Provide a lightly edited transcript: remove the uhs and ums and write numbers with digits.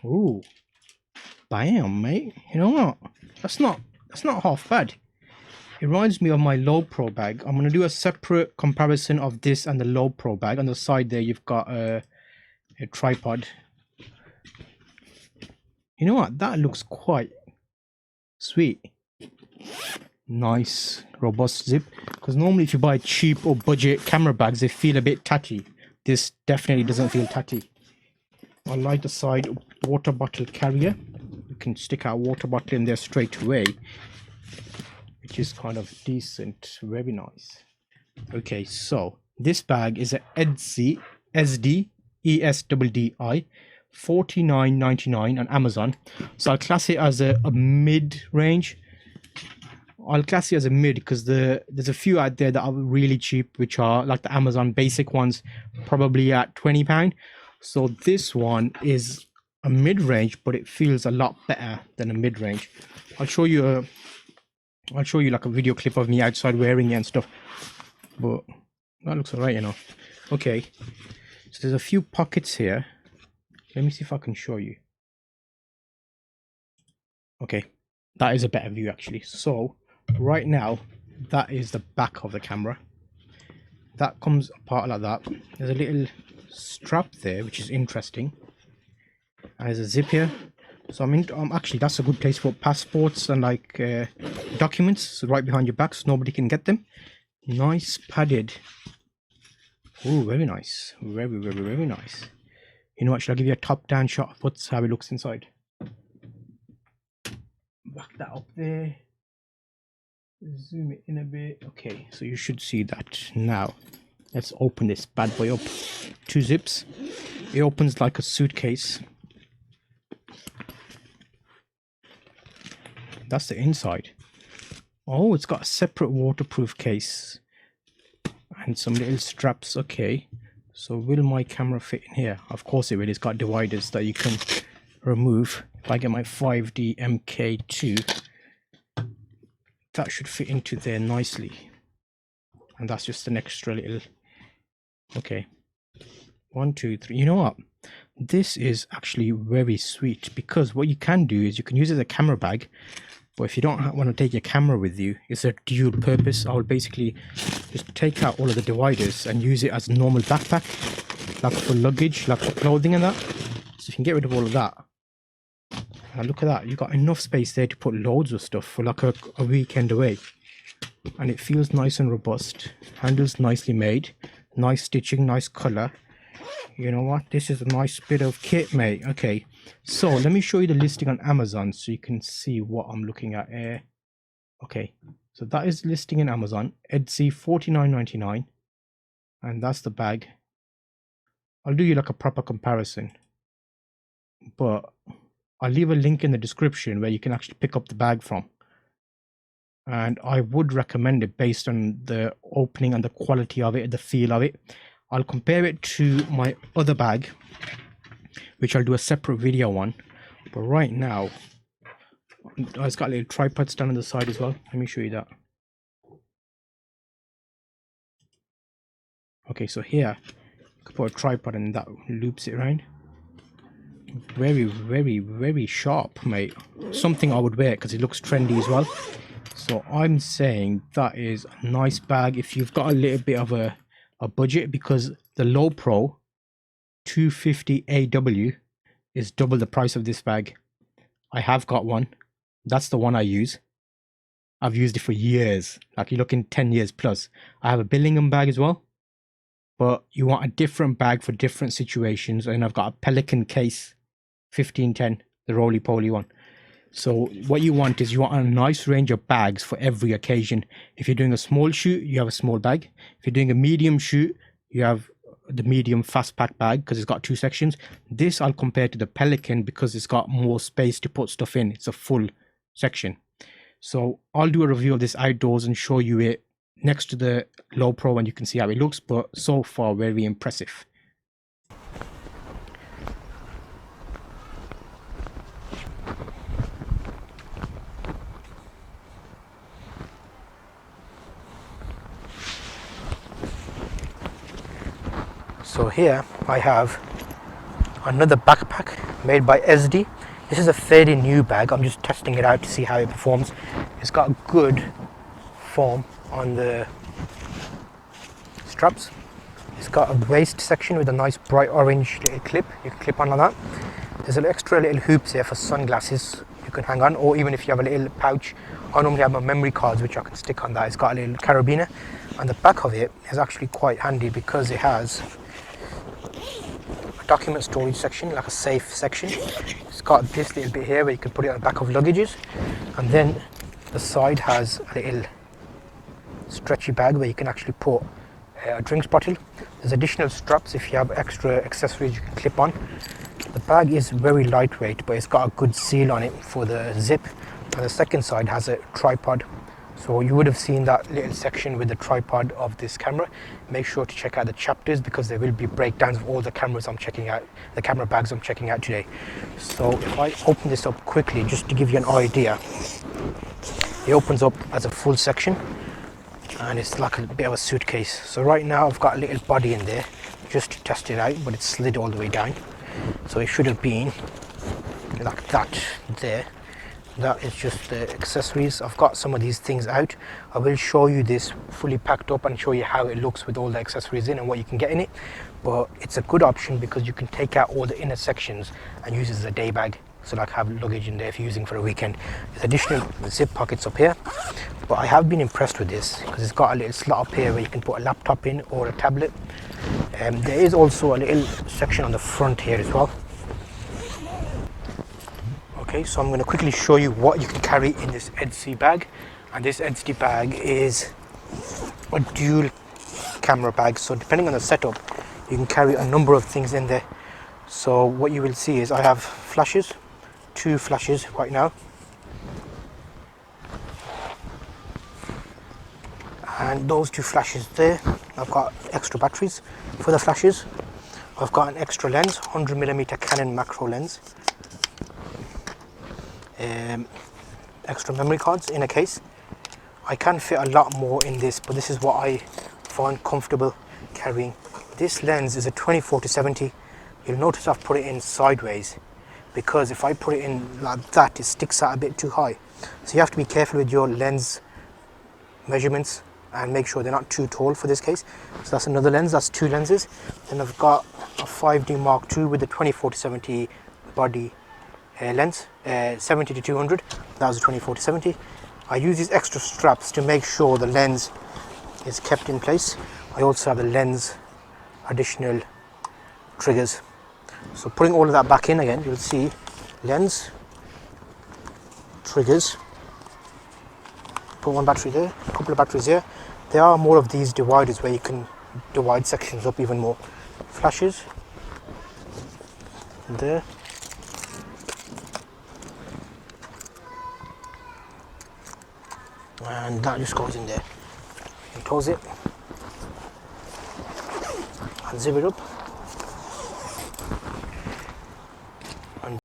Ooh, bam, mate. You know what? That's not half bad. It reminds me of my low pro bag. I'm gonna do a separate comparison of this and the low pro bag. On the side there, you've got a tripod. You know what? That looks quite sweet. Nice, robust zip. Because normally if you buy cheap or budget camera bags, they feel a bit tatty. This definitely doesn't feel tatty. I like the side water bottle carrier. You can stick our water bottle in there straight away, which is kind of decent. Very nice. Okay, so this bag is an Esddi, Esddi, $49.99 on Amazon. So I'll class it as a mid-range. I'll class it as a mid because there's a few out there that are really cheap, which are like the Amazon basic ones, probably at £20. So this one is a mid-range, but it feels a lot better than a mid-range. I'll show you like a video clip of me outside wearing it and stuff. But that looks alright, you know. Okay, so there's a few pockets here. Let me see if I can show you. Okay, that is a better view actually. So right now, that is the back of the camera. That comes apart like that. There's a little strap there, which is interesting. And there's a zip here. So actually, that's a good place for passports and like documents. So right behind your back, so nobody can get them. Nice padded. Oh, very nice. Very, very, very nice. You know what? Should I give you a top-down shot of what's how it looks inside? Back that up there. Zoom it in a bit. Okay, so you should see that now. Let's open this bad boy up. 2 zips. It opens like a suitcase. That's the inside. Oh, it's got a separate waterproof case and some little straps. Okay, so will my camera fit in here? Of course it will. It's got dividers that you can remove. If I get my 5D MK2, that should fit into there nicely. And that's just an extra little. Okay, 1, 2, 3. You know what? This is actually very sweet because what you can do is you can use it as a camera bag. But if you don't want to take your camera with you, it's a dual purpose. I will basically just take out all of the dividers and use it as a normal backpack, like for luggage, like for clothing and that. So you can get rid of all of that. And look at that, you've got enough space there to put loads of stuff for like a weekend away. And it feels nice and robust. Handles nicely made, nice stitching, nice color. You know what? This is a nice bit of kit, mate. Okay, so let me show you the listing on Amazon so you can see what I'm looking at here. Okay, so that is listing in Amazon. Esddi $49.99, and that's the bag. I'll do you like a proper comparison, but I'll leave a link in the description where you can actually pick up the bag from. And I would recommend it based on the opening and the quality of it, the feel of it. I'll compare it to my other bag, which I'll do a separate video on. But right now, it's got a little tripod stand on the side as well. Let me show you that. Okay, so here, you can put a tripod and that loops it around. Very, very, very sharp, mate. Something I would wear because it looks trendy as well. So I'm saying that is a nice bag if you've got a little bit of a budget, because the low pro 250 AW is double the price of this bag. I have got one. That's the one I use. I've used it for years. Like you're looking 10 years plus. I have a Billingham bag as well, but you want a different bag for different situations. And I've got a Pelican case 1510, the roly-poly one. So what you want is you want a nice range of bags for every occasion. If you're doing a small shoot, you have a small bag. If you're doing a medium shoot, you have the medium fast pack bag because it's got 2 sections. This I'll compare to the Pelican because it's got more space to put stuff in. It's a full section. So I'll do a review of this outdoors and show you it next to the low pro and you can see how it looks, but so far very impressive. So here I have another backpack made by Esddi. This is a fairly new bag. I'm just testing it out to see how it performs. It's got good foam on the straps. It's got a waist section with a nice bright orange little clip. You can clip on like that. There's an extra little hoops here for sunglasses you can hang on, or even if you have a little pouch. I normally have my memory cards which I can stick on that. It's got a little carabiner, and the back of it is actually quite handy because it has a document storage section, like a safe section. It's got this little bit here where you can put it on the back of luggages, and then the side has a little stretchy bag where you can actually put a drinks bottle. There's additional straps if you have extra accessories you can clip on. The bag is very lightweight, but it's got a good seal on it for the zip, and the second side has a tripod. So you would have seen that little section with the tripod of this camera. Make sure to check out the chapters because there will be breakdowns of all the cameras I'm checking out, the camera bags I'm checking out today. So if I open this up quickly just to give you an idea, it opens up as a full section and it's like a bit of a suitcase. So right now I've got a little body in there just to test it out, but it's slid all the way down. So it should have been like that there. That is just the accessories. I've got some of these things out. I will show you this fully packed up and show you how it looks with all the accessories in and what you can get in it. But it's a good option because you can take out all the inner sections and use it as a day bag. So like have luggage in there if you're using for a weekend. There's additional zip pockets up here. But I have been impressed with this because it's got a little slot up here where you can put a laptop in or a tablet. There is also a little section on the front here as well. Okay, so I'm going to quickly show you what you can carry in this Esddi bag. And this Esddi bag is a dual camera bag. So depending on the setup, you can carry a number of things in there. So what you will see is I have flashes, 2 flashes right now. And those 2 flashes there, I've got extra batteries for the flashes. I've got an extra lens, 100mm Canon macro lens. Extra memory cards in a case. I can fit a lot more in this, but this is what I find comfortable carrying. This lens is a 24-70. You'll notice I've put it in sideways because if I put it in like that, it sticks out a bit too high. So you have to be careful with your lens measurements and make sure they're not too tall for this case. So that's another lens, that's 2 lenses. Then I've got a 5D Mark II with the 24-70 body lens, 70-200. That was a 24-70. I use these extra straps to make sure the lens is kept in place. I also have the lens additional triggers. So putting all of that back in again, you'll see lens, triggers, put 1 battery there, a couple of batteries here. There are more of these dividers where you can divide sections up even more. Flashes there. And that just goes in there. You close it and zip it up.